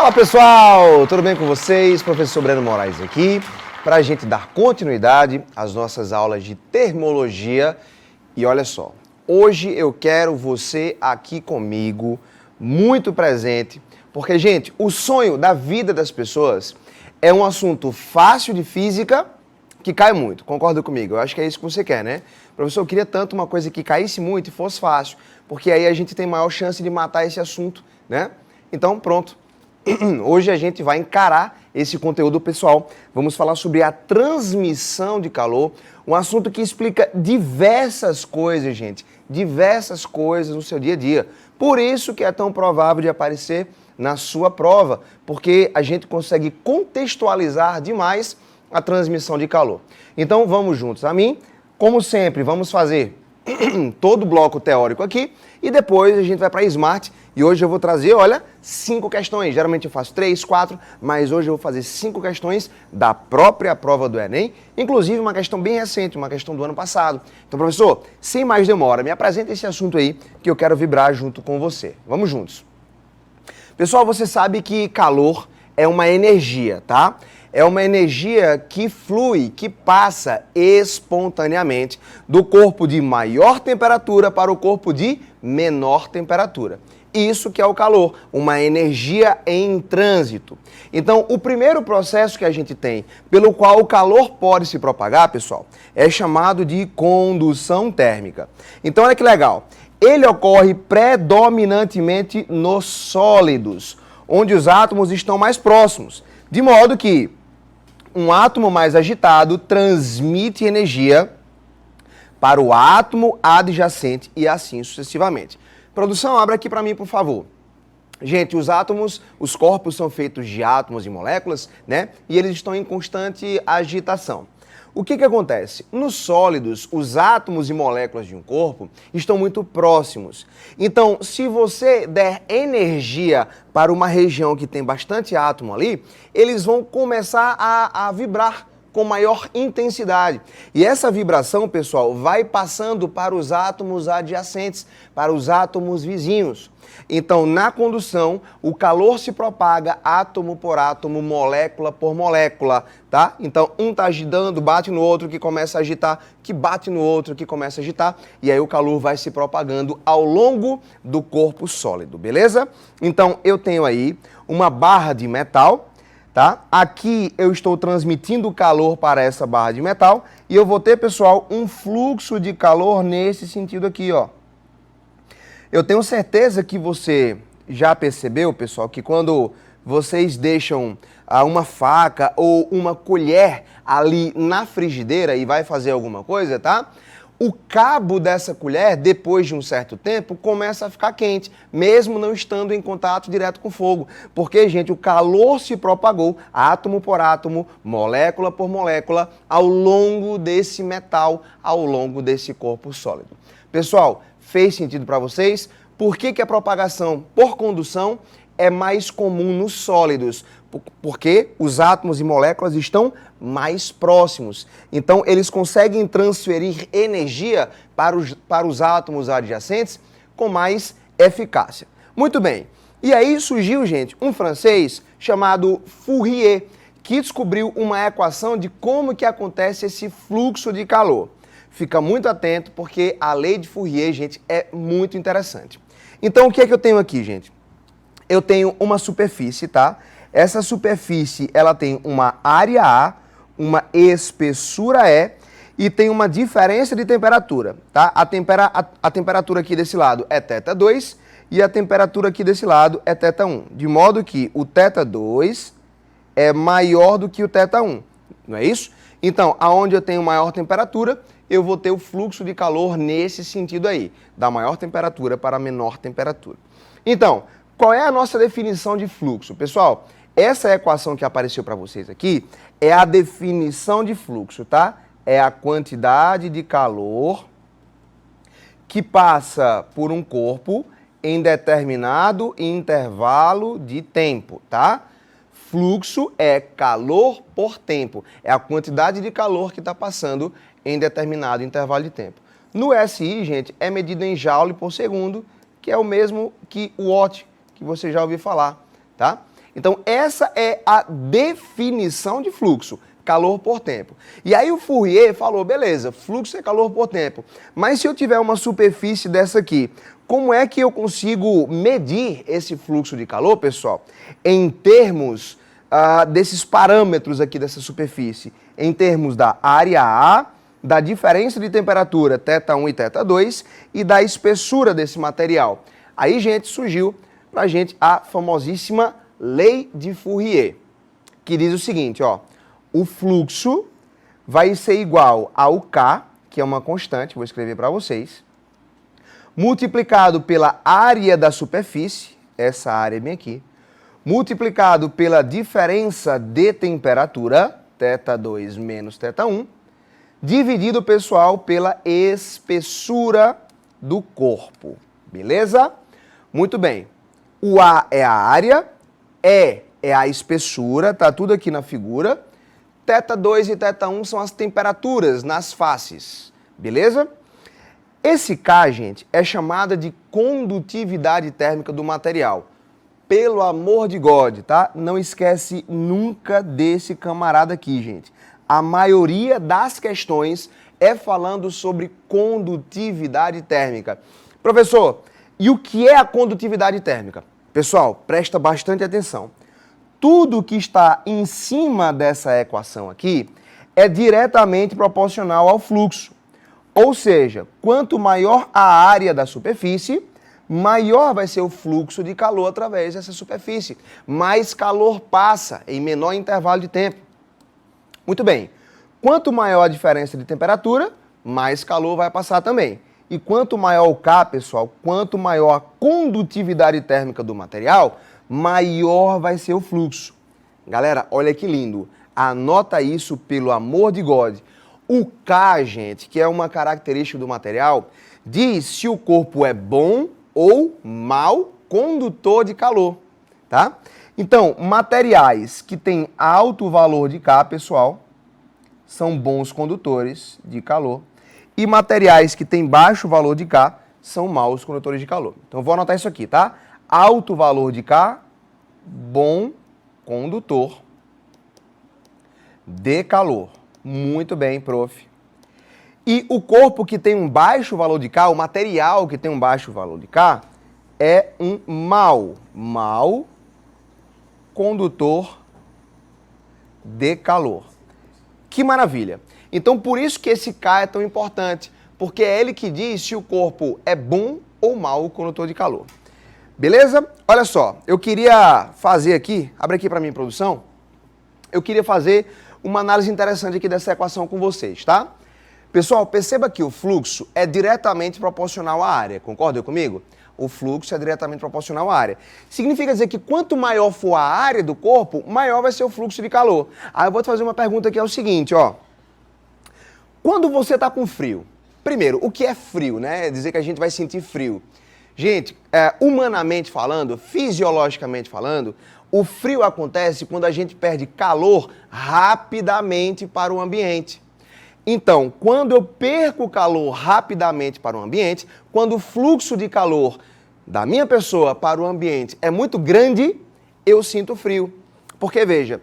Fala pessoal, tudo bem com vocês? Professor Breno Moraes aqui, para a gente dar continuidade às nossas aulas de termologia. E olha só, hoje eu quero você aqui comigo, muito presente, porque, gente, o sonho da vida das pessoas é um assunto fácil de física que cai muito, concorda comigo? Eu acho que é isso que você quer, né? Professor, eu queria tanto uma coisa que caísse muito e fosse fácil, porque aí a gente tem maior chance de matar esse assunto, né? Então, pronto. Hoje a gente vai encarar esse conteúdo, pessoal. Vamos falar sobre a transmissão de calor, um assunto que explica diversas coisas, gente, diversas coisas no seu dia a dia. Por isso que é tão provável de aparecer na sua prova, porque a gente consegue contextualizar demais a transmissão de calor. Então vamos juntos a mim. Como sempre, vamos fazer todo o bloco teórico aqui e depois a gente vai para a Smart e hoje eu vou trazer, olha, 5 questões. Geralmente eu faço 3, 4, mas hoje eu vou fazer 5 questões da própria prova do Enem, inclusive uma questão bem recente, uma questão do ano passado. Então, professor, sem mais demora, me apresenta esse assunto aí que eu quero vibrar junto com você. Vamos juntos. Pessoal, você sabe que calor é uma energia, tá? É uma energia que flui, que passa espontaneamente do corpo de maior temperatura para o corpo de menor temperatura. Isso que é o calor, uma energia em trânsito. Então, o primeiro processo que a gente tem pelo qual o calor pode se propagar, pessoal, é chamado de condução térmica. Então, olha que legal. Ele ocorre predominantemente nos sólidos, onde os átomos estão mais próximos, de modo que um átomo mais agitado transmite energia para o átomo adjacente e assim sucessivamente. Produção, abre aqui para mim, por favor. Gente, os átomos, os corpos são feitos de átomos e moléculas, né? E eles estão em constante agitação. O que acontece? Nos sólidos, os átomos e moléculas de um corpo estão muito próximos. Então, se você der energia para uma região que tem bastante átomo ali, eles vão começar a vibrar com maior intensidade. E essa vibração, pessoal, vai passando para os átomos adjacentes, para os átomos vizinhos. Então, na condução, o calor se propaga átomo por átomo, molécula por molécula, tá? Então, um está agitando, bate no outro, que começa a agitar, que bate no outro, que começa a agitar, e aí o calor vai se propagando ao longo do corpo sólido, beleza? Então, eu tenho aí uma barra de metal, tá? Aqui eu estou transmitindo calor para essa barra de metal e eu vou ter, pessoal, um fluxo de calor nesse sentido aqui, ó. Eu tenho certeza que você já percebeu, pessoal, que quando vocês deixam uma faca ou uma colher ali na frigideira e vai fazer alguma coisa, tá? O cabo dessa colher, depois de um certo tempo, começa a ficar quente, mesmo não estando em contato direto com o fogo. Porque, gente, o calor se propagou, átomo por átomo, molécula por molécula, ao longo desse metal, ao longo desse corpo sólido. Pessoal, fez sentido para vocês? Por que a propagação por condução é mais comum nos sólidos? Porque os átomos e moléculas estão mais próximos. Então, eles conseguem transferir energia para os átomos adjacentes com mais eficácia. Muito bem. E aí surgiu, gente, um francês chamado Fourier, que descobriu uma equação de como que acontece esse fluxo de calor. Fica muito atento, porque a lei de Fourier, gente, é muito interessante. Então, o que é que eu tenho aqui, gente? Eu tenho uma superfície, tá? Essa superfície, ela tem uma área A, uma espessura E e tem uma diferença de temperatura, tá? A temperatura aqui desse lado é θ2 e a temperatura aqui desse lado é θ1, de modo que o θ2 é maior do que o θ1, não é isso? Então, aonde eu tenho maior temperatura, eu vou ter o fluxo de calor nesse sentido aí, da maior temperatura para a menor temperatura. Então, qual é a nossa definição de fluxo? Pessoal, essa equação que apareceu para vocês aqui é a definição de fluxo, tá? É a quantidade de calor que passa por um corpo em determinado intervalo de tempo, tá? Fluxo é calor por tempo, é a quantidade de calor que está passando em determinado intervalo de tempo. No SI, gente, é medido em joule por segundo, que é o mesmo que o watt, que você já ouviu falar, tá? Então, essa é a definição de fluxo, calor por tempo. E aí o Fourier falou, beleza, fluxo é calor por tempo. Mas se eu tiver uma superfície dessa aqui, como é que eu consigo medir esse fluxo de calor, pessoal? Em termos desses parâmetros aqui dessa superfície, em termos da área A, da diferença de temperatura θ1 e θ2 e da espessura desse material. Aí, gente, surgiu pra gente a famosíssima Lei de Fourier, que diz o seguinte, ó, o fluxo vai ser igual ao K, que é uma constante, vou escrever para vocês, multiplicado pela área da superfície, essa área bem aqui, multiplicado pela diferença de temperatura, θ2 menos θ1, dividido, pessoal, pela espessura do corpo. Beleza? Muito bem. O A é a área, E é a espessura, tá tudo aqui na figura. θ2 e θ1 são as temperaturas nas faces. Beleza? Esse K, gente, é chamada de condutividade térmica do material. Pelo amor de God, tá? Não esquece nunca desse camarada aqui, gente. A maioria das questões é falando sobre condutividade térmica. Professor, e o que é a condutividade térmica? Pessoal, presta bastante atenção. Tudo que está em cima dessa equação aqui é diretamente proporcional ao fluxo. Ou seja, quanto maior a área da superfície, maior vai ser o fluxo de calor através dessa superfície. Mais calor passa em menor intervalo de tempo. Muito bem. Quanto maior a diferença de temperatura, mais calor vai passar também. E quanto maior o K, pessoal, quanto maior a condutividade térmica do material, maior vai ser o fluxo. Galera, olha que lindo. Anota isso, pelo amor de God. O K, gente, que é uma característica do material, diz se o corpo é bom ou mau condutor de calor, tá? Então, materiais que têm alto valor de K, pessoal, são bons condutores de calor. E materiais que têm baixo valor de K são maus condutores de calor. Então, vou anotar isso aqui, tá? Alto valor de K, bom condutor de calor. Muito bem, prof. E o corpo que tem um baixo valor de K, o material que tem um baixo valor de K, é um mau condutor de calor. Que maravilha! Então, por isso que esse K é tão importante, porque é ele que diz se o corpo é bom ou mau condutor de calor. Beleza? Olha só, eu queria fazer aqui, abre aqui para mim, produção, eu queria fazer uma análise interessante aqui dessa equação com vocês, tá? Pessoal, perceba que o fluxo é diretamente proporcional à área, concorda comigo? O fluxo é diretamente proporcional à área. Significa dizer que quanto maior for a área do corpo, maior vai ser o fluxo de calor. Aí eu vou te fazer uma pergunta que é o seguinte, ó. Quando você está com frio, primeiro, o que é frio, né? É dizer que a gente vai sentir frio. Gente, humanamente falando, fisiologicamente falando, o frio acontece quando a gente perde calor rapidamente para o ambiente. Então, quando eu perco calor rapidamente para o ambiente, quando o fluxo de calor da minha pessoa para o ambiente é muito grande, eu sinto frio. Porque, veja,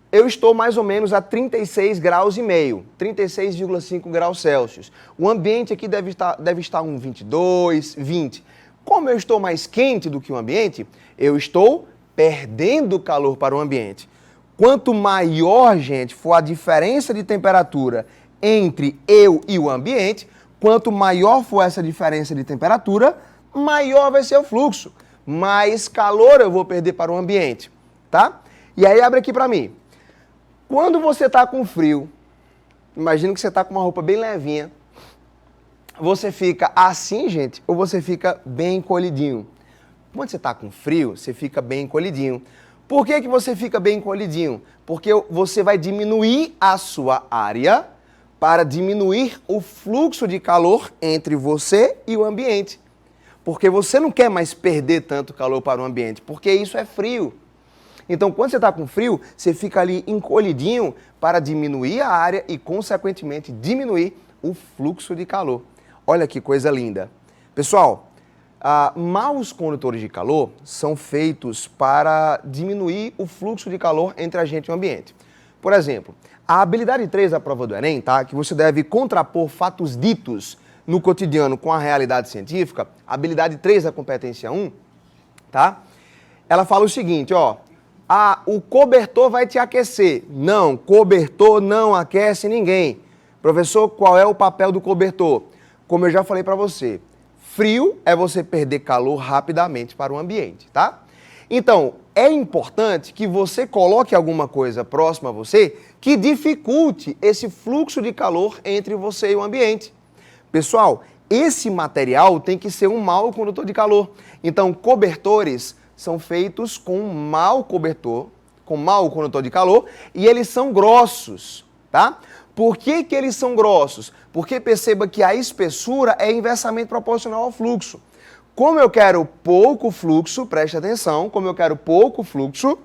eu estou mais ou menos a 36 graus e meio, 36,5 graus Celsius. O ambiente aqui deve estar uns 22, 20. Como eu estou mais quente do que o ambiente, eu estou perdendo calor para o ambiente. Quanto maior, gente, for a diferença de temperatura entre eu e o ambiente, quanto maior for essa diferença de temperatura, maior vai ser o fluxo. Mais calor eu vou perder para o ambiente, tá? E aí abre aqui para mim. Quando você está com frio, imagina que você está com uma roupa bem levinha, você fica assim, gente, ou você fica bem encolhidinho? Quando você está com frio, você fica bem encolhidinho. Por que você fica bem encolhidinho? Porque você vai diminuir a sua área para diminuir o fluxo de calor entre você e o ambiente. Porque você não quer mais perder tanto calor para o ambiente, porque isso é frio. Então, quando você está com frio, você fica ali encolhidinho para diminuir a área e, consequentemente, diminuir o fluxo de calor. Olha que coisa linda. Pessoal, Maus condutores de calor são feitos para diminuir o fluxo de calor entre a gente e o ambiente. Por exemplo, a habilidade 3 da prova do Enem, tá? Que você deve contrapor fatos ditos no cotidiano com a realidade científica, a habilidade 3 da competência 1, tá? Ela fala o seguinte, ó, o cobertor vai te aquecer. Não, cobertor não aquece ninguém. Professor, qual é o papel do cobertor? Como eu já falei para você, frio é você perder calor rapidamente para o ambiente, tá? Então, é importante que você coloque alguma coisa próxima a você que dificulte esse fluxo de calor entre você e o ambiente. Pessoal, esse material tem que ser um mau condutor de calor. Então, cobertores são feitos com mau condutor de calor e eles são grossos, tá? Por que eles são grossos? Porque perceba que a espessura é inversamente proporcional ao fluxo. Como eu quero pouco fluxo, preste atenção, como eu quero pouco fluxo,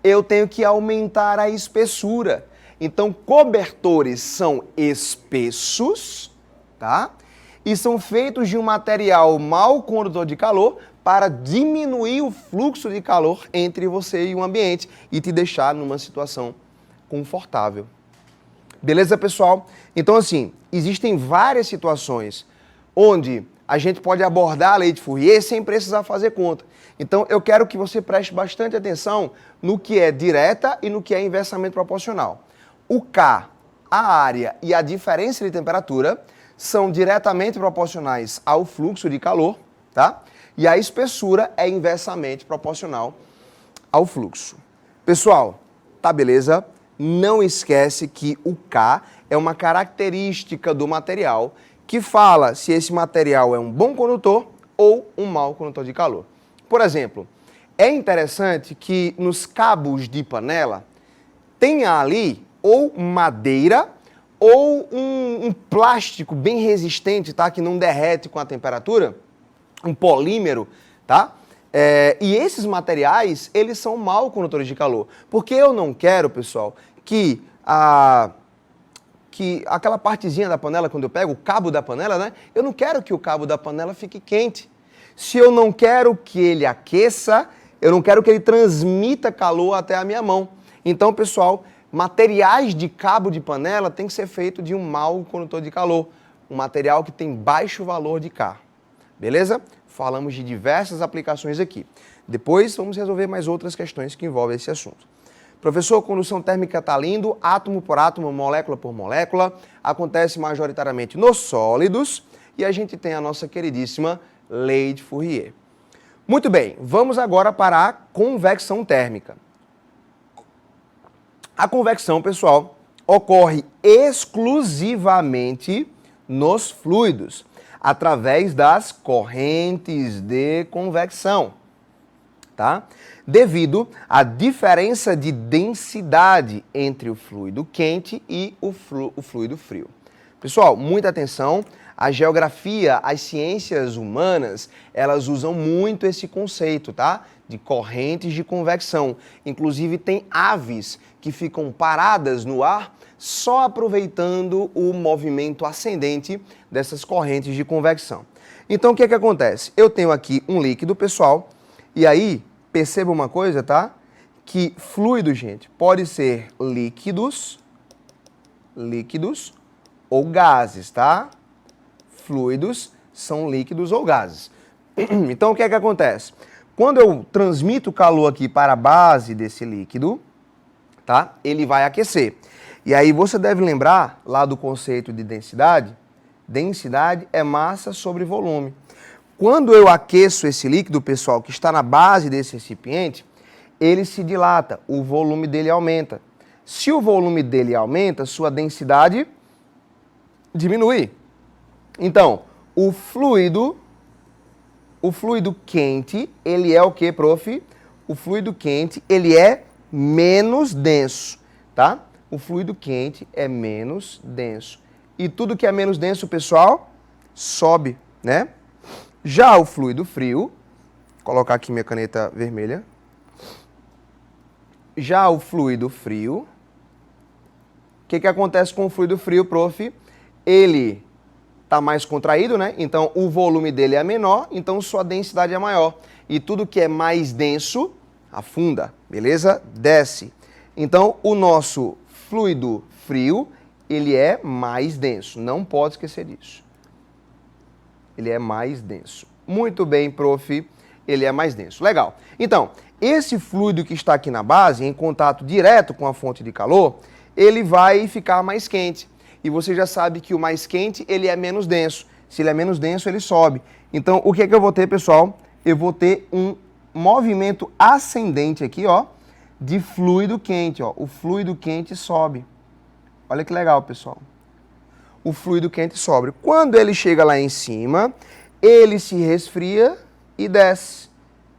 eu tenho que aumentar a espessura. Então, cobertores são espessos, tá? E são feitos de um material mau condutor de calor para diminuir o fluxo de calor entre você e o ambiente e te deixar numa situação confortável. Beleza, pessoal? Então, assim, existem várias situações onde a gente pode abordar a lei de Fourier sem precisar fazer conta. Então, eu quero que você preste bastante atenção no que é direta e no que é inversamente proporcional. O K, a área e a diferença de temperatura são diretamente proporcionais ao fluxo de calor, tá? E a espessura é inversamente proporcional ao fluxo. Pessoal, tá beleza? Não esquece que o K é uma característica do material que fala se esse material é um bom condutor ou um mau condutor de calor. Por exemplo, é interessante que nos cabos de panela tenha ali ou madeira ou um plástico bem resistente, tá? Que não derrete com a temperatura, um polímero, tá? E esses materiais, eles são mau condutores de calor. Porque eu não quero, pessoal, que aquela partezinha da panela, quando eu pego o cabo da panela, né? Eu não quero que o cabo da panela fique quente. Se eu não quero que ele aqueça, eu não quero que ele transmita calor até a minha mão. Então, pessoal, materiais de cabo de panela tem que ser feito de um mau condutor de calor. Um material que tem baixo valor de K. Beleza? Falamos de diversas aplicações aqui. Depois vamos resolver mais outras questões que envolvem esse assunto. Professor, condução térmica está lindo, átomo por átomo, molécula por molécula, acontece majoritariamente nos sólidos e a gente tem a nossa queridíssima lei de Fourier. Muito bem, vamos agora para a convecção térmica. A convecção, pessoal, ocorre exclusivamente nos fluidos, através das correntes de convecção, tá? Devido à diferença de densidade entre o fluido quente e o fluido frio. Pessoal, muita atenção, a geografia, as ciências humanas, elas usam muito esse conceito, tá? De correntes de convecção. Inclusive tem aves que ficam paradas no ar só aproveitando o movimento ascendente dessas correntes de convecção. Então, o que é que acontece? Eu tenho aqui um líquido, pessoal, e aí, perceba uma coisa, tá? Que fluido, gente, pode ser líquidos ou gases, tá? Fluidos são líquidos ou gases. Então, o que é que acontece? Quando eu transmito calor aqui para a base desse líquido, tá? Ele vai aquecer. E aí você deve lembrar lá do conceito de densidade. Densidade é massa sobre volume. Quando eu aqueço esse líquido, pessoal, que está na base desse recipiente, ele se dilata, o volume dele aumenta. Se o volume dele aumenta, sua densidade diminui. Então, o fluido quente, ele é o que, prof? O fluido quente, ele é menos denso, tá? O fluido quente é menos denso. E tudo que é menos denso, pessoal, sobe, né? Já o fluido frio, vou colocar aqui minha caneta vermelha. Já o fluido frio, o que acontece com o fluido frio, prof? Ele está mais contraído, né? Então o volume dele é menor, então sua densidade é maior. E tudo que é mais denso, afunda, beleza? Desce. Então o nosso fluido frio, ele é mais denso. Não pode esquecer disso. Ele é mais denso. Muito bem, prof. Ele é mais denso. Legal. Então, esse fluido que está aqui na base, em contato direto com a fonte de calor, ele vai ficar mais quente. E você já sabe que o mais quente, ele é menos denso. Se ele é menos denso, ele sobe. Então, o que é que eu vou ter, pessoal? Eu vou ter um movimento ascendente aqui, ó, de fluido quente, ó. O fluido quente sobe. Olha que legal, pessoal. O fluido quente sobe. Quando ele chega lá em cima, ele se resfria e desce,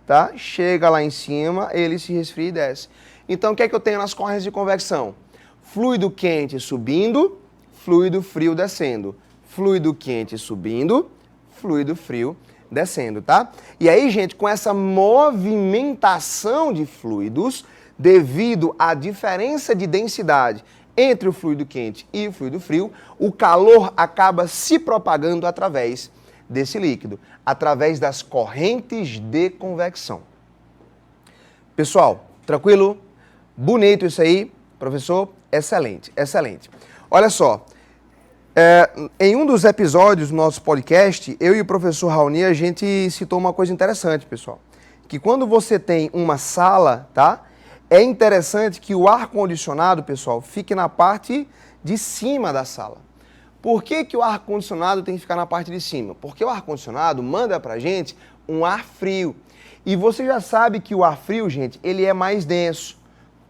tá? Chega lá em cima, ele se resfria e desce. Então, o que é que eu tenho nas correntes de convecção? Fluido quente subindo, fluido frio descendo. Fluido quente subindo, fluido frio descendo, tá? E aí, gente, com essa movimentação de fluidos, devido à diferença de densidade entre o fluido quente e o fluido frio, o calor acaba se propagando através desse líquido, através das correntes de convecção. Pessoal, tranquilo? Bonito isso aí, professor? Excelente, excelente. Olha só, em um dos episódios do nosso podcast, eu e o professor Raoni, a gente citou uma coisa interessante, pessoal. Que quando você tem uma sala, tá? É interessante que o ar-condicionado, pessoal, fique na parte de cima da sala. Por que que o ar-condicionado tem que ficar na parte de cima? Porque o ar-condicionado manda pra gente um ar frio. E você já sabe que o ar frio, gente, ele é mais denso.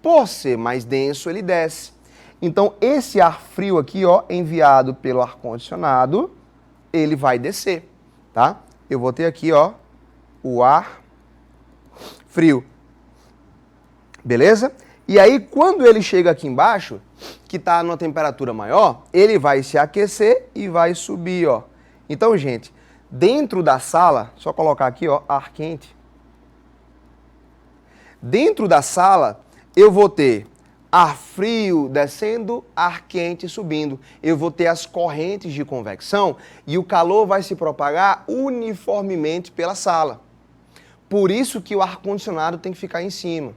Por ser mais denso, ele desce. Então, esse ar frio aqui, ó, enviado pelo ar-condicionado, ele vai descer, tá? Eu vou ter aqui, ó, o ar frio. Beleza? E aí, quando ele chega aqui embaixo, que está numa temperatura maior, ele vai se aquecer e vai subir, ó. Então, gente, dentro da sala, só colocar aqui, ó, ar quente. Dentro da sala, eu vou ter ar frio descendo, ar quente subindo. Eu vou ter as correntes de convecção e o calor vai se propagar uniformemente pela sala. Por isso que o ar-condicionado tem que ficar em cima.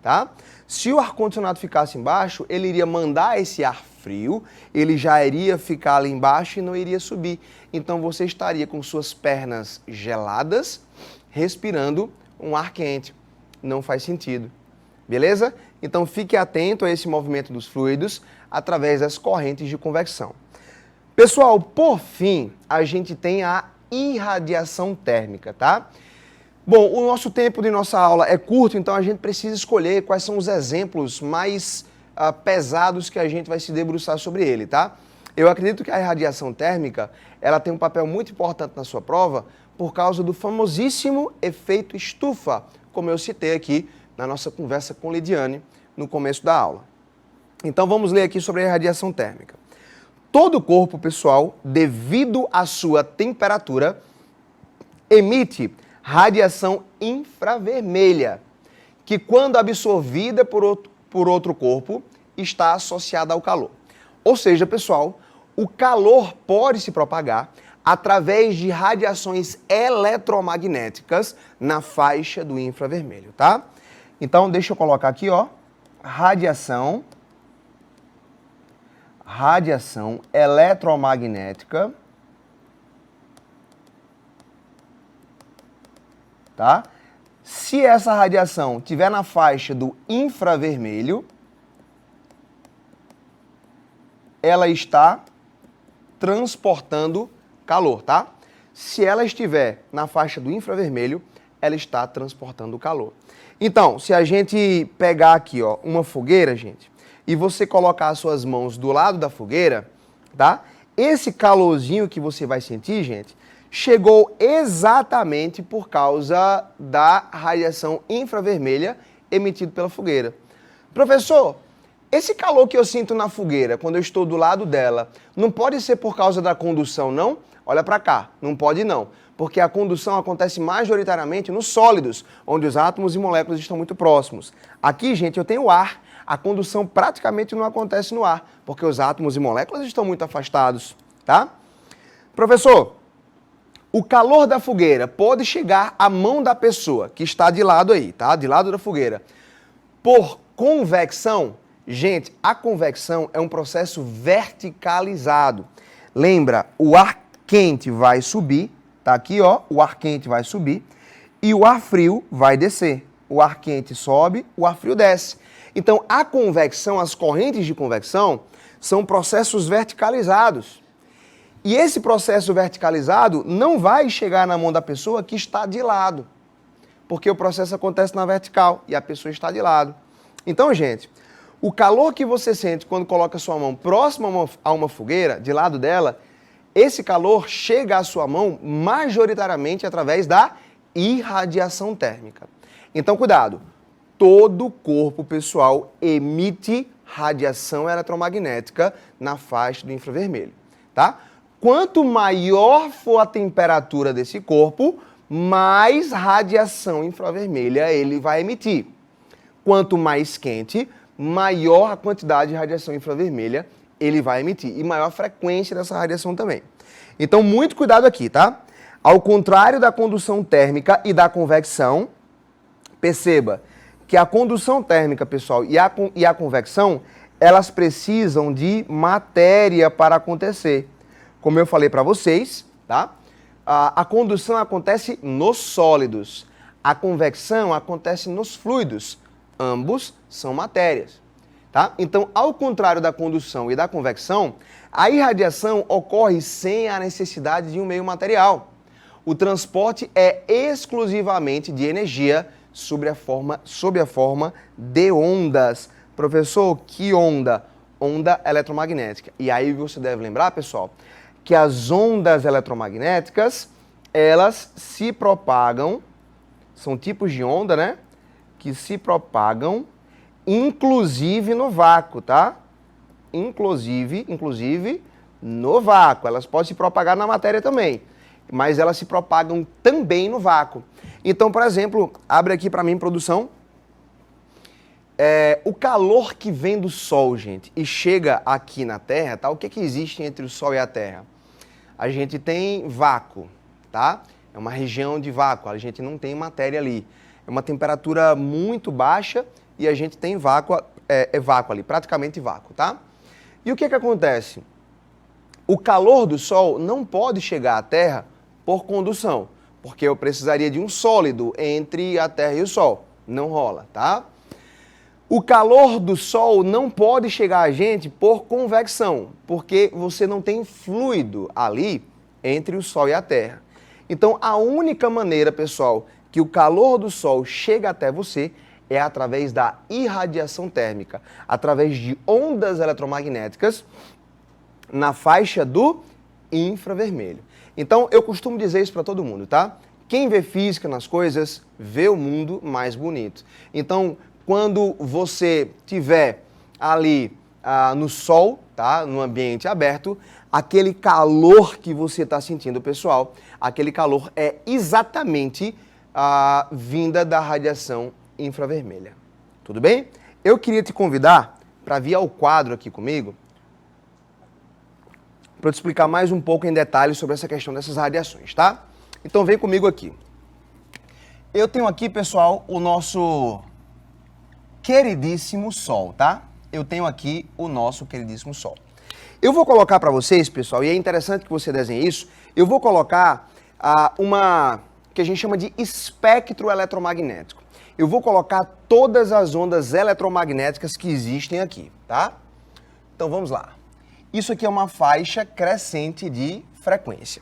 Tá? Se o ar-condicionado ficasse embaixo, ele iria mandar esse ar frio, ele já iria ficar ali embaixo e não iria subir. Então você estaria com suas pernas geladas, respirando um ar quente. Não faz sentido. Beleza? Então fique atento a esse movimento dos fluidos através das correntes de convecção. Pessoal, por fim, a gente tem a irradiação térmica, tá? Bom, o nosso tempo de nossa aula é curto, então a gente precisa escolher quais são os exemplos mais pesados que a gente vai se debruçar sobre ele, tá? Eu acredito que a irradiação térmica, ela tem um papel muito importante na sua prova por causa do famosíssimo efeito estufa, como eu citei aqui na nossa conversa com Lidiane no começo da aula. Então vamos ler aqui sobre a irradiação térmica. Todo o corpo, pessoal, devido à sua temperatura, emite radiação infravermelha, que quando absorvida por outro corpo, está associada ao calor. Ou seja, pessoal, o calor pode se propagar através de radiações eletromagnéticas na faixa do infravermelho, tá? Então, deixa eu colocar aqui, ó, radiação eletromagnética, tá? Se essa radiação estiver na faixa do infravermelho, ela está transportando calor, tá? Se ela estiver na faixa do infravermelho, ela está transportando calor. Então, se a gente pegar aqui, ó, uma fogueira, gente, e você colocar as suas mãos do lado da fogueira, tá? Esse calorzinho que você vai sentir, gente, chegou exatamente por causa da radiação infravermelha emitida pela fogueira. Professor, esse calor que eu sinto na fogueira, quando eu estou do lado dela, não pode ser por causa da condução, não? Olha para cá, não pode não, porque a condução acontece majoritariamente nos sólidos, onde os átomos e moléculas estão muito próximos. Aqui, gente, eu tenho ar, a condução praticamente não acontece no ar, porque os átomos e moléculas estão muito afastados, tá? Professor, o calor da fogueira pode chegar à mão da pessoa que está de lado aí, tá? De lado da fogueira. Por convecção, gente, a convecção é um processo verticalizado. Lembra, o ar quente vai subir, tá aqui, ó, o ar quente vai subir e o ar frio vai descer. O ar quente sobe, o ar frio desce. Então, a convecção, as correntes de convecção, são processos verticalizados. E esse processo verticalizado não vai chegar na mão da pessoa que está de lado, porque o processo acontece na vertical e a pessoa está de lado. Então, gente, o calor que você sente quando coloca sua mão próxima a uma fogueira, de lado dela, esse calor chega à sua mão majoritariamente através da irradiação térmica. Então, cuidado, todo o corpo, pessoal, emite radiação eletromagnética na faixa do infravermelho, tá? Quanto maior for a temperatura desse corpo, mais radiação infravermelha ele vai emitir. Quanto mais quente, maior a quantidade de radiação infravermelha ele vai emitir e maior a frequência dessa radiação também. Então, muito cuidado aqui, tá? Ao contrário da condução térmica e da convecção, perceba que a condução térmica, pessoal, e a convecção, elas precisam de matéria para acontecer. Como eu falei para vocês, tá? A condução acontece nos sólidos, a convecção acontece nos fluidos. Ambos são matérias, tá? Então, ao contrário da condução e da convecção, a irradiação ocorre sem a necessidade de um meio material. O transporte é exclusivamente de energia sob a forma de ondas. Professor, que onda? Onda eletromagnética. E aí você deve lembrar, pessoal, que as ondas eletromagnéticas, elas se propagam, são tipos de onda, né? Que se propagam, inclusive no vácuo, tá? Inclusive no vácuo. Elas podem se propagar na matéria também, mas elas se propagam também no vácuo. Então, por exemplo, abre aqui para mim, produção. O calor que vem do Sol, gente, e chega aqui na Terra, tá? O que existe entre o Sol e a Terra? A gente tem vácuo, tá? É uma região de vácuo, a gente não tem matéria ali. É uma temperatura muito baixa e a gente tem vácuo, vácuo ali, praticamente vácuo, tá? E o que acontece? O calor do Sol não pode chegar à Terra por condução, porque eu precisaria de um sólido entre a Terra e o Sol. Não rola, tá? O calor do Sol não pode chegar a gente por convecção, porque você não tem fluido ali entre o Sol e a Terra. Então, a única maneira, pessoal, que o calor do Sol chega até você é através da irradiação térmica, através de ondas eletromagnéticas na faixa do infravermelho. Então, eu costumo dizer isso para todo mundo, tá? Quem vê física nas coisas, vê o mundo mais bonito. Então, quando você estiver ali no sol, tá? No ambiente aberto, aquele calor que você está sentindo, pessoal, aquele calor é exatamente a vinda da radiação infravermelha. Tudo bem? Eu queria te convidar para vir ao quadro aqui comigo, para eu te explicar mais um pouco em detalhes sobre essa questão dessas radiações, tá? Então vem comigo aqui. Eu tenho aqui, pessoal, o nosso queridíssimo Sol, tá? Eu tenho aqui o nosso queridíssimo Sol. Eu vou colocar para vocês, pessoal, e é interessante que você desenhe isso, eu vou colocar uma que a gente chama de espectro eletromagnético. Eu vou colocar todas as ondas eletromagnéticas que existem aqui, tá? Então vamos lá. Isso aqui é uma faixa crescente de frequência.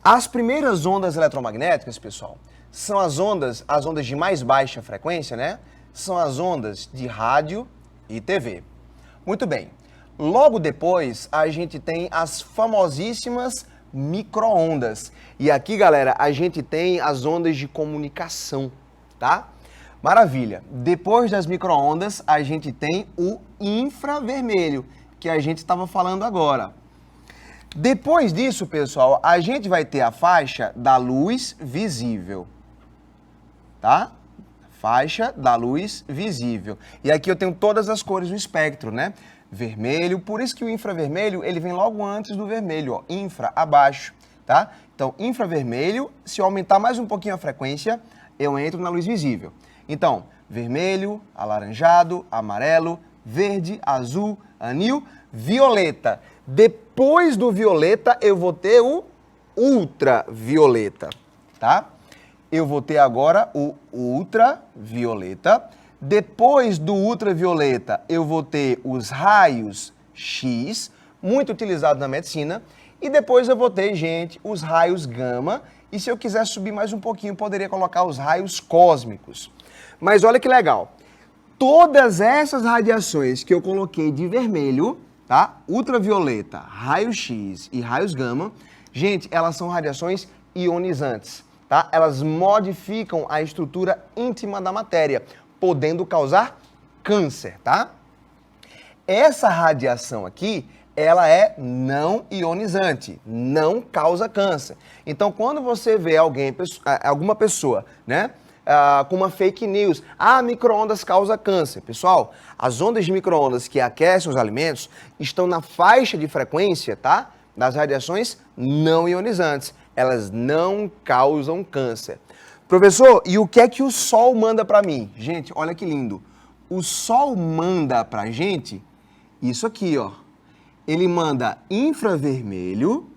As primeiras ondas eletromagnéticas, pessoal, são as ondas de mais baixa frequência, né? São as ondas de rádio e TV. Muito bem. Logo depois, a gente tem as famosíssimas micro-ondas. E aqui, galera, a gente tem as ondas de comunicação, tá? Maravilha. Depois das micro-ondas, a gente tem o infravermelho, que a gente estava falando agora. Depois disso, pessoal, a gente vai ter a faixa da luz visível, tá? Faixa da luz visível. E aqui eu tenho todas as cores do espectro, né? Vermelho, por isso que o infravermelho, ele vem logo antes do vermelho, ó, infra, abaixo, tá? Então, infravermelho, se eu aumentar mais um pouquinho a frequência, eu entro na luz visível. Então, vermelho, alaranjado, amarelo, verde, azul, anil, violeta. Depois do violeta, eu vou ter o ultravioleta, tá? Eu vou ter agora o ultravioleta. Depois do ultravioleta, eu vou ter os raios X, muito utilizado na medicina. E depois eu vou ter, gente, os raios gama. E se eu quiser subir mais um pouquinho, poderia colocar os raios cósmicos. Mas olha que legal. Todas essas radiações que eu coloquei de vermelho, tá? Ultravioleta, raio X e raios gama, gente, elas são radiações ionizantes, tá? Elas modificam a estrutura íntima da matéria, podendo causar câncer, tá? Essa radiação aqui, ela é não ionizante, não causa câncer. Então, quando você vê alguma pessoa, né, com uma fake news, micro-ondas causa câncer. Pessoal, as ondas de micro-ondas que aquecem os alimentos estão na faixa de frequência, tá, das radiações não ionizantes. Elas não causam câncer. Professor, e o que é que o Sol manda para mim? Gente, olha que lindo. O Sol manda pra gente isso aqui, ó. Ele manda infravermelho,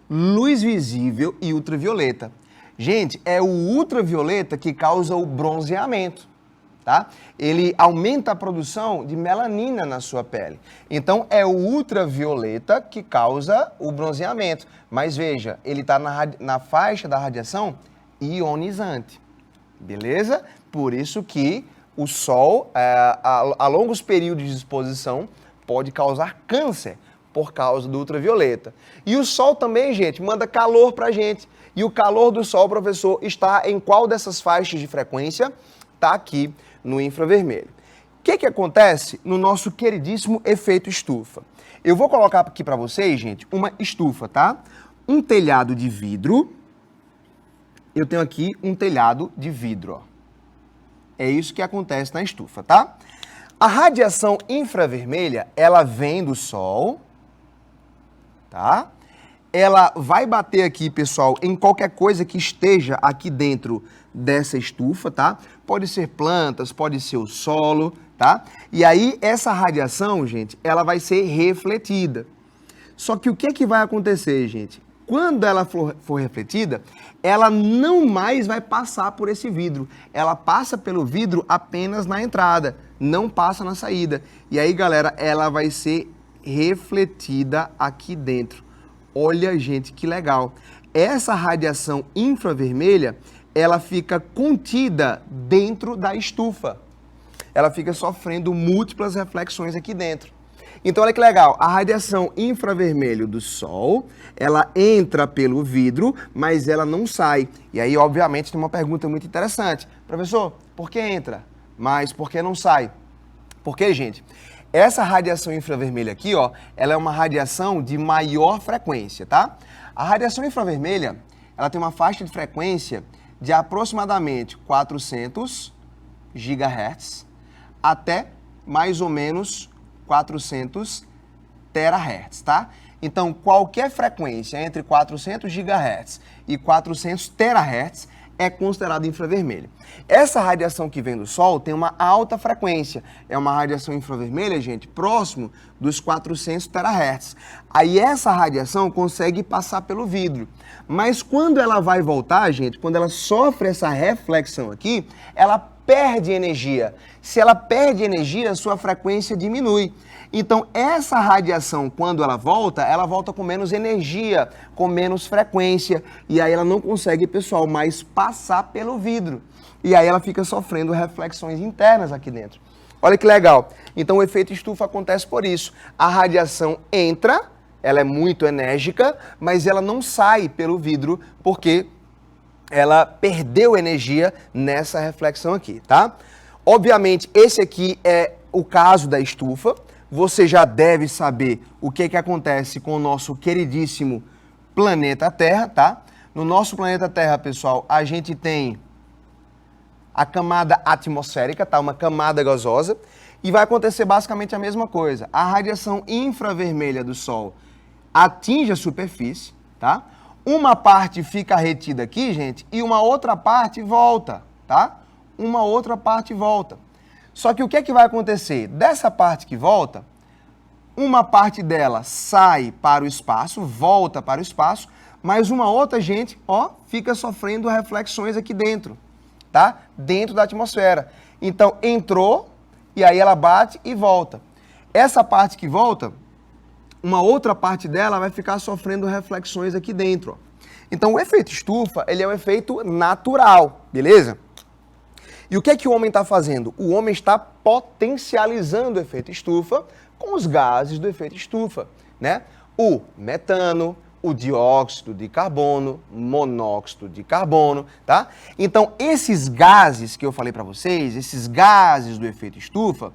luz visível e ultravioleta. Gente, é o ultravioleta que causa o bronzeamento, tá? Ele aumenta a produção de melanina na sua pele. Então, é o ultravioleta que causa o bronzeamento. Mas veja, ele está na faixa da radiação ionizante, beleza? Por isso que o Sol, a longos períodos de exposição, pode causar câncer por causa do ultravioleta. E o Sol também, gente, manda calor pra gente. E o calor do Sol, professor, está em qual dessas faixas de frequência? Está aqui no infravermelho. O que acontece no nosso queridíssimo efeito estufa? Eu vou colocar aqui para vocês, gente, uma estufa, tá? Um telhado de vidro. Eu tenho aqui um telhado de vidro, ó. É isso que acontece na estufa, tá? A radiação infravermelha, ela vem do Sol, tá? Ela vai bater aqui, pessoal, em qualquer coisa que esteja aqui dentro dessa estufa, tá? Pode ser plantas, pode ser o solo, tá? E aí, essa radiação, gente, ela vai ser refletida. Só que o que é que vai acontecer, gente? Quando ela for refletida, ela não mais vai passar por esse vidro. Ela passa pelo vidro apenas na entrada, não passa na saída. E aí, galera, ela vai ser refletida aqui dentro. Olha, gente, que legal. Essa radiação infravermelha, ela fica contida dentro da estufa. Ela fica sofrendo múltiplas reflexões aqui dentro. Então, olha que legal, a radiação infravermelho do Sol, ela entra pelo vidro, mas ela não sai. E aí, obviamente, tem uma pergunta muito interessante. Professor, por que entra, mas por que não sai? Porque, gente, essa radiação infravermelha aqui, ó, ela é uma radiação de maior frequência, tá? A radiação infravermelha, ela tem uma faixa de frequência de aproximadamente 400 GHz até mais ou menos 400 terahertz, tá? Então, qualquer frequência entre 400 GHz e 400 terahertz é considerado infravermelho. Essa radiação que vem do Sol tem uma alta frequência. É uma radiação infravermelha, gente, próximo dos 400 terahertz. Aí essa radiação consegue passar pelo vidro. Mas quando ela vai voltar, gente, quando ela sofre essa reflexão aqui, ela perde energia. Se ela perde energia, sua frequência diminui. Então, essa radiação, quando ela volta com menos energia, com menos frequência, e aí ela não consegue, pessoal, mais passar pelo vidro. E aí ela fica sofrendo reflexões internas aqui dentro. Olha que legal. Então, o efeito estufa acontece por isso. A radiação entra, ela é muito enérgica, mas ela não sai pelo vidro, porque ela perdeu energia nessa reflexão aqui, tá? Obviamente, esse aqui é o caso da estufa. Você já deve saber o que acontece com o nosso queridíssimo planeta Terra, tá? No nosso planeta Terra, pessoal, a gente tem a camada atmosférica, tá? Uma camada gasosa, e vai acontecer basicamente a mesma coisa. A radiação infravermelha do Sol atinge a superfície, tá? Uma parte fica retida aqui, gente, e uma outra parte volta, tá? Uma outra parte volta. Só que o que é que vai acontecer? Dessa parte que volta, uma parte dela sai para o espaço, volta para o espaço, mas uma outra, gente, ó, fica sofrendo reflexões aqui dentro, tá? Dentro da atmosfera. Então, entrou, e aí ela bate e volta. Essa parte que volta, uma outra parte dela vai ficar sofrendo reflexões aqui dentro, ó. Então, o efeito estufa, ele é um efeito natural, beleza? E o que é que o homem está fazendo? O homem está potencializando o efeito estufa com os gases do efeito estufa, né? O metano, o dióxido de carbono, monóxido de carbono, tá? Então, esses gases que eu falei para vocês, esses gases do efeito estufa,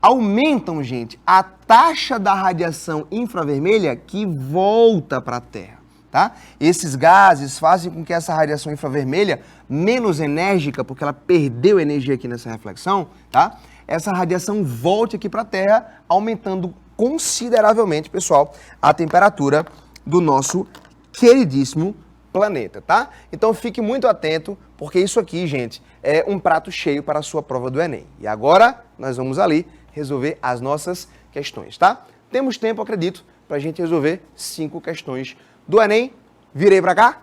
aumentam, gente, a taxa da radiação infravermelha que volta para a Terra, tá? Esses gases fazem com que essa radiação infravermelha, menos enérgica, porque ela perdeu energia aqui nessa reflexão, tá? Essa radiação volte aqui para a Terra, aumentando consideravelmente, pessoal, a temperatura do nosso queridíssimo planeta, tá? Então fique muito atento, porque isso aqui, gente, é um prato cheio para a sua prova do Enem. E agora nós vamos ali resolver as nossas questões, tá? Temos tempo, acredito, para a gente resolver 5 questões do Enem. Virei para cá.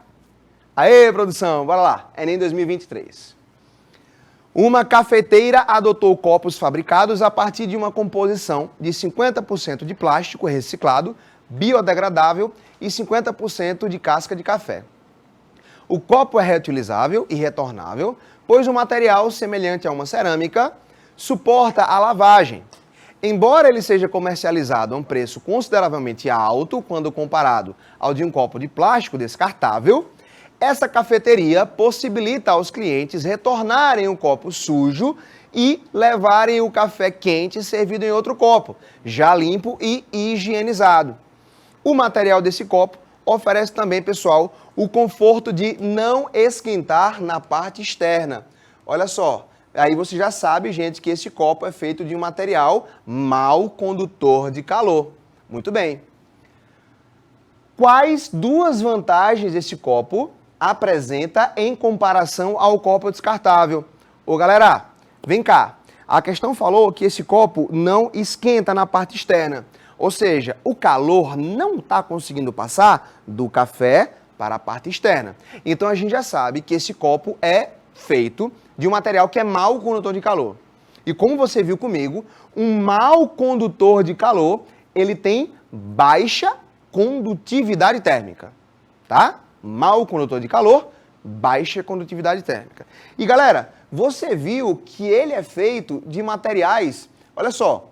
Aê, produção, bora lá. Enem 2023. Uma cafeteira adotou copos fabricados a partir de uma composição de 50% de plástico reciclado, biodegradável e 50% de casca de café. O copo é reutilizável e retornável, pois o material, semelhante a uma cerâmica, suporta a lavagem. Embora ele seja comercializado a um preço consideravelmente alto quando comparado ao de um copo de plástico descartável, essa cafeteria possibilita aos clientes retornarem o copo sujo e levarem o café quente servido em outro copo, já limpo e higienizado. O material desse copo oferece também, pessoal, o conforto de não esquentar na parte externa. Olha só, aí você já sabe, gente, que esse copo é feito de um material mau condutor de calor. Muito bem. Quais 2 vantagens esse copo apresenta em comparação ao copo descartável? Ô, galera, vem cá. A questão falou que esse copo não esquenta na parte externa. Ou seja, o calor não está conseguindo passar do café para a parte externa. Então a gente já sabe que esse copo é feito de um material que é mau condutor de calor. E como você viu comigo, um mau condutor de calor, ele tem baixa condutividade térmica, tá? Mau condutor de calor, baixa condutividade térmica. E galera, você viu que ele é feito de materiais, olha só,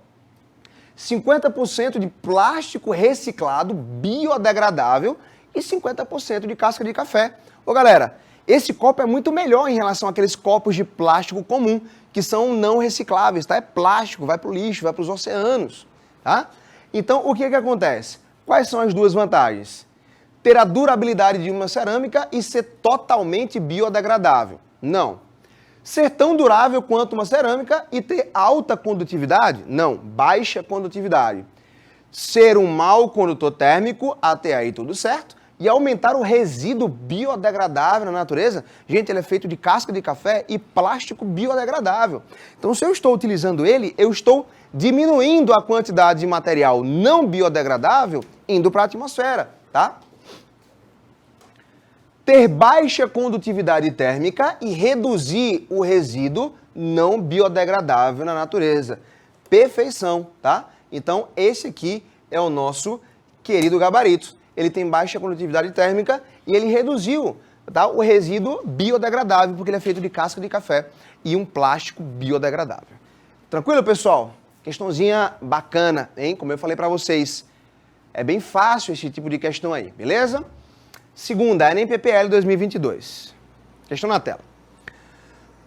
50% de plástico reciclado, biodegradável e 50% de casca de café. Ô galera, esse copo é muito melhor em relação àqueles copos de plástico comum, que são não recicláveis, tá? É plástico, vai para o lixo, vai para os oceanos, tá? Então, o que que acontece? Quais são as 2 vantagens? Ter a durabilidade de uma cerâmica e ser totalmente biodegradável. Não. Ser tão durável quanto uma cerâmica e ter alta condutividade? Não, baixa condutividade. Ser um mau condutor térmico, até aí tudo certo. E aumentar o resíduo biodegradável na natureza. Gente, ele é feito de casca de café e plástico biodegradável. Então, se eu estou utilizando ele, eu estou diminuindo a quantidade de material não biodegradável indo para a atmosfera, tá? Ter baixa condutividade térmica e reduzir o resíduo não biodegradável na natureza. Perfeição, tá? Então, esse aqui é o nosso querido gabarito. Ele tem baixa condutividade térmica e ele reduziu, tá, o resíduo biodegradável, porque ele é feito de casca de café e um plástico biodegradável. Tranquilo, pessoal? Questãozinha bacana, hein? Como eu falei para vocês, é bem fácil esse tipo de questão aí, beleza? Segunda, Enem PPL 2022. Questão na tela.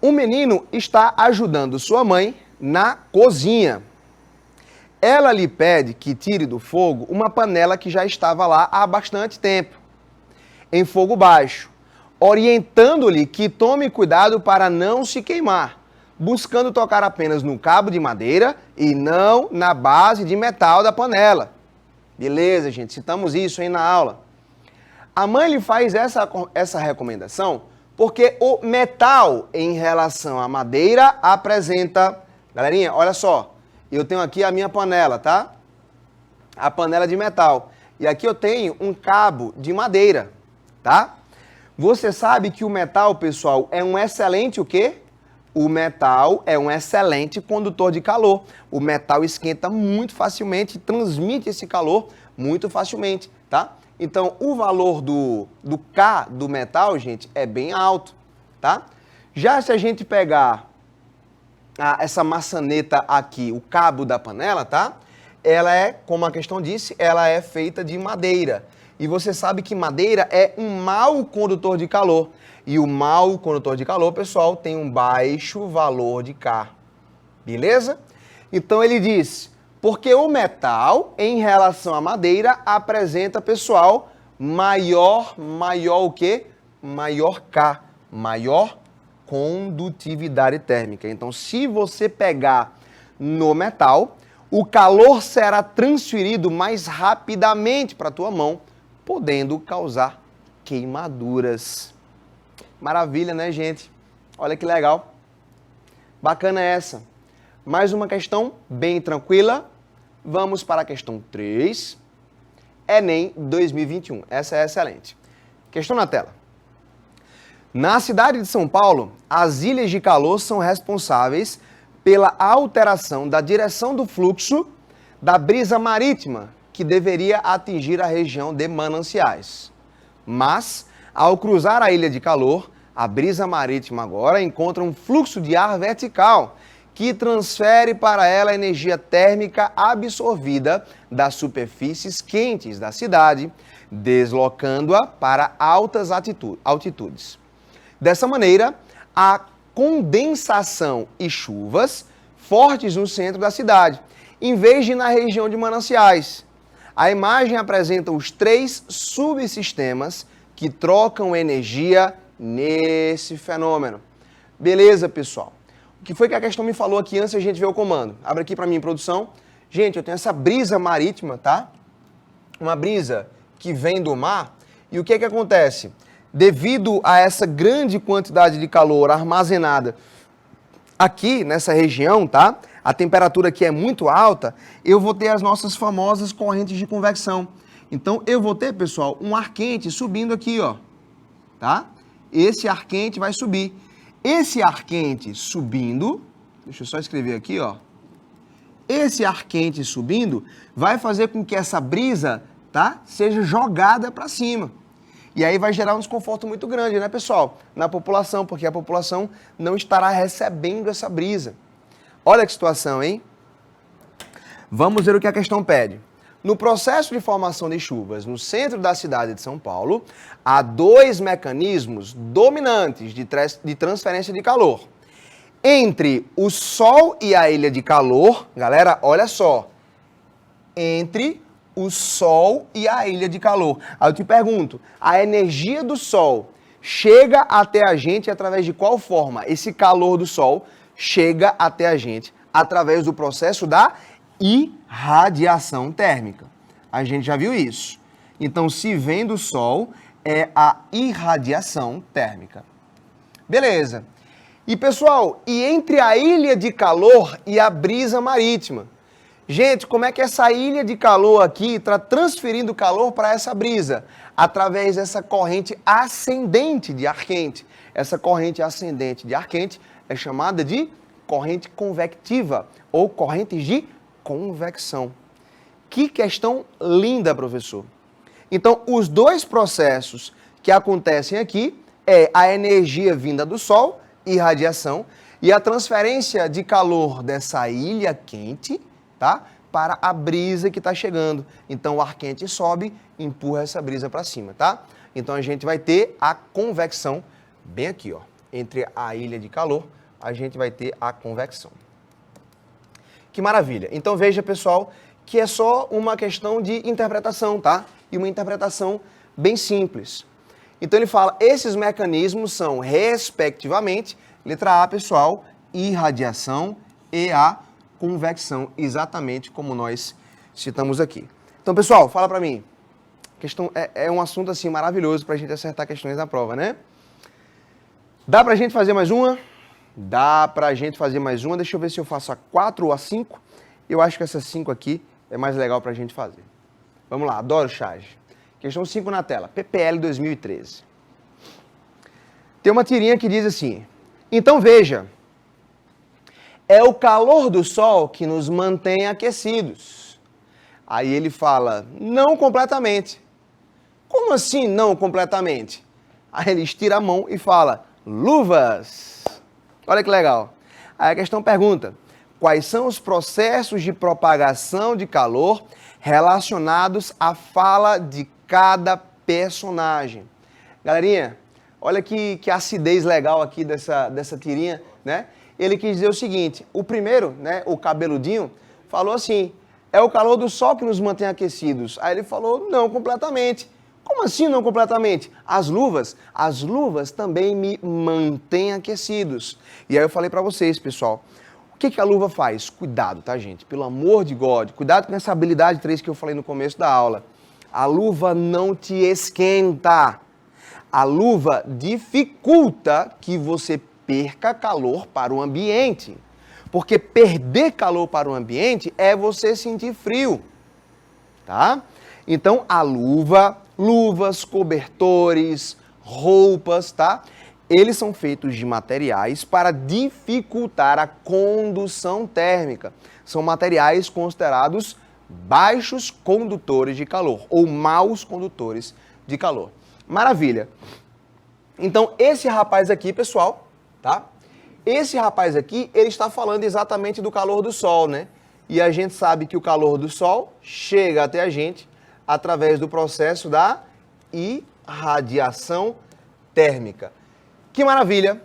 Um menino está ajudando sua mãe na cozinha. Ela lhe pede que tire do fogo uma panela que já estava lá há bastante tempo, em fogo baixo. orientando-lhe que tome cuidado para não se queimar, buscando tocar apenas no cabo de madeira e não na base de metal da panela. Beleza, gente, citamos isso aí na aula. A mãe lhe faz essa recomendação porque o metal em relação à madeira apresenta... Galerinha, olha só, eu tenho aqui a minha panela, tá? A panela de metal. E aqui eu tenho um cabo de madeira, tá? Você sabe que o metal, pessoal, é um excelente o quê? O metal é um excelente condutor de calor. O metal esquenta muito facilmente, transmite esse calor muito facilmente, tá? Então, o valor do K do metal, gente, é bem alto, tá? Já se a gente pegar essa maçaneta aqui, o cabo da panela, tá? Ela é, como a questão disse, ela é feita de madeira. E você sabe que madeira é um mau condutor de calor. E o mau condutor de calor, pessoal, tem um baixo valor de K. Beleza? Então ele diz, porque o metal, em relação à madeira, apresenta, pessoal, maior o quê? Maior K, maior condutividade térmica. Então, se você pegar no metal, o calor será transferido mais rapidamente para a tua mão, podendo causar queimaduras. Maravilha, né, gente? Olha que legal. Bacana essa. Mais uma questão bem tranquila. Vamos para a questão 3. Enem 2021. Essa é excelente. Questão na tela. Na cidade de São Paulo, as ilhas de calor são responsáveis pela alteração da direção do fluxo da brisa marítima, que deveria atingir a região de Mananciais. Mas, ao cruzar a ilha de calor, a brisa marítima agora encontra um fluxo de ar vertical, que transfere para ela a energia térmica absorvida das superfícies quentes da cidade, deslocando-a para altas altitudes. Dessa maneira, há condensação e chuvas fortes no centro da cidade, em vez de na região de Mananciais. A imagem apresenta os 3 subsistemas que trocam energia nesse fenômeno. Beleza, pessoal? O que foi que a questão me falou aqui antes de a gente ver o comando? Abre aqui para mim, produção. Gente, eu tenho essa brisa marítima, tá? Uma brisa que vem do mar. E o que é que acontece? Devido a essa grande quantidade de calor armazenada aqui nessa região, tá? A temperatura aqui é muito alta, eu vou ter as nossas famosas correntes de convecção. Então, eu vou ter, pessoal, um ar quente subindo aqui, ó. Tá? Esse ar quente vai subir. Esse ar quente subindo, deixa eu só escrever aqui, ó. Esse ar quente subindo vai fazer com que essa brisa, tá, seja jogada para cima. E aí vai gerar um desconforto muito grande, né, pessoal? Na população, porque a população não estará recebendo essa brisa. Olha que situação, hein? Vamos ver o que a questão pede. No processo de formação de chuvas no centro da cidade de São Paulo, há 2 mecanismos dominantes de transferência de calor. Entre o Sol e a ilha de calor, galera, olha só. Entre o Sol e a ilha de calor. Aí eu te pergunto, a energia do Sol chega até a gente através de qual forma? Esse calor do Sol chega até a gente através do processo da irradiação térmica. A gente já viu isso. Então, se vem do Sol, é a irradiação térmica. Beleza. E, pessoal, e entre a ilha de calor e a brisa marítima? Gente, como é que essa ilha de calor aqui está transferindo calor para essa brisa? Através dessa corrente ascendente de ar quente. Essa corrente ascendente de ar quente é chamada de corrente convectiva ou corrente de convecção. Que questão linda, professor. Então, os 2 processos que acontecem aqui é a energia vinda do Sol, irradiação, e a transferência de calor dessa ilha quente, tá, para a brisa que está chegando. Então, o ar quente sobe e empurra essa brisa para cima, tá? Então, a gente vai ter a convecção bem aqui, ó. Entre a ilha de calor, a gente vai ter a convecção. Que maravilha. Então, veja, pessoal, que é só uma questão de interpretação, tá? E uma interpretação bem simples. Então ele fala, esses mecanismos são, respectivamente, letra A, pessoal, irradiação e a convecção, exatamente como nós citamos aqui. Então, pessoal, fala para mim. Questão é um assunto assim maravilhoso para a gente acertar questões na prova, né? Dá para a gente fazer mais uma? Dá para a gente fazer mais uma. Deixa eu ver se eu faço a 4 ou a 5. Eu acho que essa 5 aqui é mais legal para a gente fazer. Vamos lá, adoro charge. Questão 5 na tela, PPL 2013. Tem uma tirinha que diz assim, então veja, é o calor do sol que nos mantém aquecidos. Aí ele fala, não completamente. Como assim não completamente? Aí ele estira a mão e fala, luvas. Olha que legal. Aí a questão pergunta, quais são os processos de propagação de calor relacionados à fala de cada personagem? Galerinha, olha que acidez legal aqui dessa tirinha, né? Ele quis dizer o seguinte, o primeiro, né, o cabeludinho, falou assim, é o calor do sol que nos mantém aquecidos. Aí ele falou, não completamente. Como assim não completamente? As luvas também me mantêm aquecidos. E aí eu falei para vocês, pessoal, o que a luva faz? Cuidado, tá, gente? Pelo amor de God, cuidado com essa habilidade 3 que eu falei no começo da aula. A luva não te esquenta. A luva dificulta que você perca calor para o ambiente. Porque perder calor para o ambiente é você sentir frio, tá? Então, a luvas, cobertores, roupas, tá? Eles são feitos de materiais para dificultar a condução térmica. São materiais considerados baixos condutores de calor ou maus condutores de calor. Maravilha. Então, esse rapaz aqui, pessoal, tá? Esse rapaz aqui, ele está falando exatamente do calor do sol, né? E a gente sabe que o calor do sol chega até a gente através do processo da irradiação térmica. Que maravilha!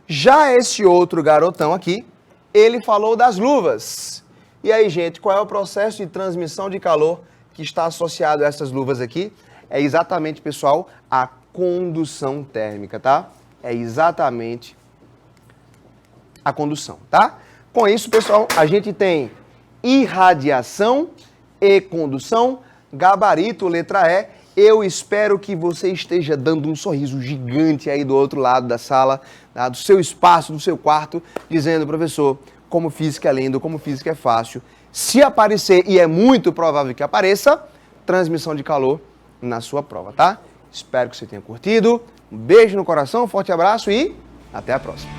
Já esse outro garotão aqui, ele falou das luvas. E aí, gente, qual é o processo de transmissão de calor que está associado a essas luvas aqui? É exatamente, pessoal, a condução térmica, tá? É exatamente a condução, tá? Com isso, pessoal, a gente tem irradiação e condução, gabarito, letra E. Eu espero que você esteja dando um sorriso gigante aí do outro lado da sala, tá? Do seu espaço, do seu quarto, dizendo, professor, como física é lindo, como física é fácil. Se aparecer, e é muito provável que apareça, transmissão de calor na sua prova, tá? Espero que você tenha curtido. Um beijo no coração, um forte abraço e até a próxima.